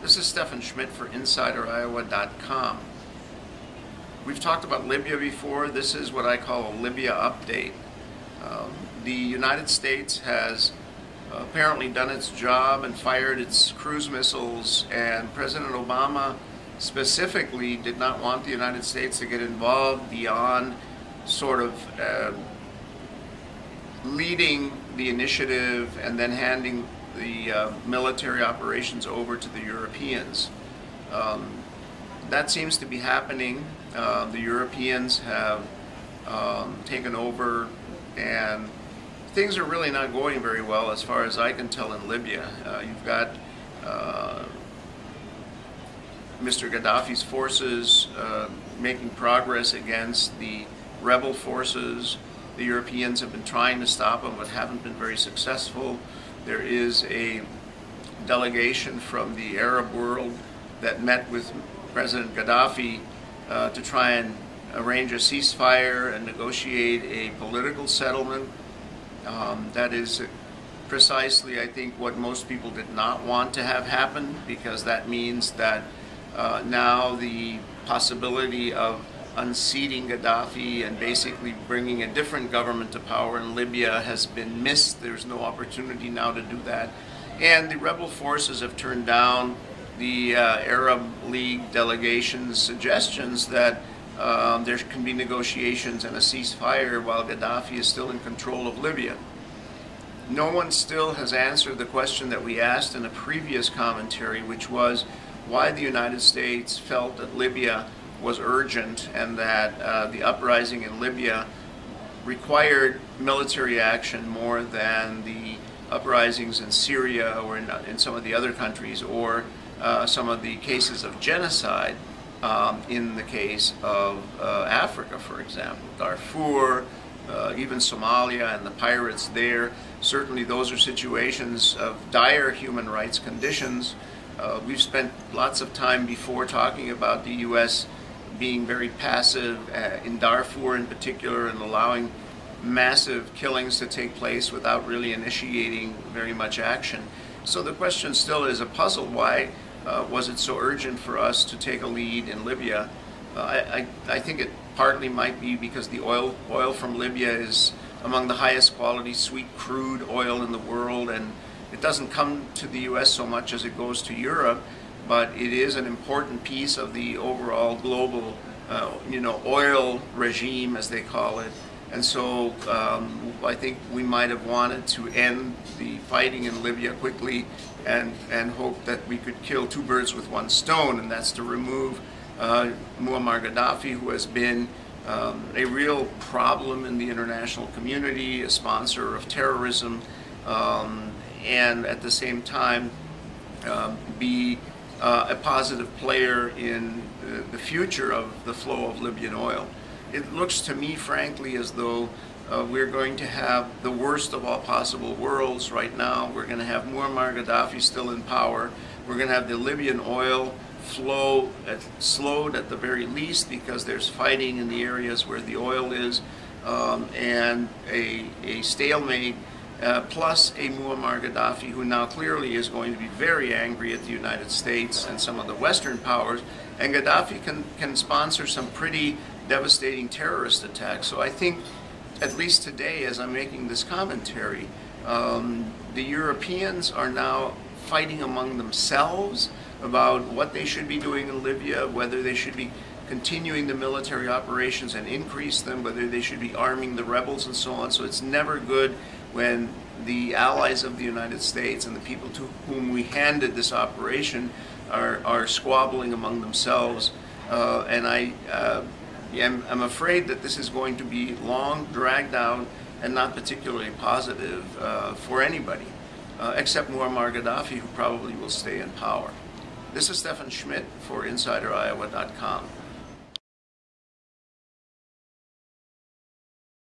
This is Steffen Schmidt for InsiderIowa.com. We've talked about Libya before. This is what I call a Libya update. The United States has apparently done its job and fired its cruise missiles, and President Obama specifically did not want the United States to get involved beyond sort of leading the initiative and then handing the military operations over to the Europeans. That seems to be happening. The Europeans have taken over, and things are really not going very well as far as I can tell in Libya. You've got Mr. Gaddafi's forces making progress against the rebel forces. The Europeans have been trying to stop them but haven't been very successful. There is a delegation from the Arab world that met with President Gaddafi to try and arrange a ceasefire and negotiate a political settlement. That is precisely, I think, what most people did not want to have happen, because that means that now the possibility of unseating Gaddafi and basically bringing a different government to power in Libya has been missed. There's no opportunity now to do that. And the rebel forces have turned down the Arab League delegation's suggestions that there can be negotiations and a ceasefire while Gaddafi is still in control of Libya. No one still has answered the question that we asked in a previous commentary, which was why the United States felt that Libya was urgent and that the uprising in Libya required military action more than the uprisings in Syria or in some of the other countries, or some of the cases of genocide in the case of Africa, for example, Darfur, even Somalia and the pirates there. Certainly those are situations of dire human rights conditions. We've spent lots of time before talking about the U.S. being very passive in Darfur in particular, and allowing massive killings to take place without really initiating very much action. So the question still is a puzzle. Why was it so urgent for us to take a lead in Libya? I think it partly might be because the oil from Libya is among the highest quality sweet crude oil in the world, and it doesn't come to the U.S. so much as it goes to Europe, but it is an important piece of the overall global oil regime, as they call it. And so I think we might have wanted to end the fighting in Libya quickly and hope that we could kill two birds with one stone, and that's to remove Muammar Gaddafi, who has been a real problem in the international community, a sponsor of terrorism, and at the same time be a positive player in the future of the flow of Libyan oil. It looks to me, frankly, as though we're going to have the worst of all possible worlds right now. We're going to have Muammar Gaddafi still in power. We're going to have the Libyan oil flow slowed at the very least, because there's fighting in the areas where the oil is, and a stalemate, plus a Muammar Gaddafi who now clearly is going to be very angry at the United States and some of the Western powers, and Gaddafi can sponsor some pretty devastating terrorist attacks. So I think, at least today as I'm making this commentary, the Europeans are now fighting among themselves about what they should be doing in Libya, whether they should be continuing the military operations and increase them, whether they should be arming the rebels and so on. So it's never good when the allies of the United States and the people to whom we handed this operation are squabbling among themselves. And I'm afraid that this is going to be long, dragged out, and not particularly positive for anybody, except Muammar Gaddafi, who probably will stay in power. This is Steffen Schmidt for InsiderIowa.com.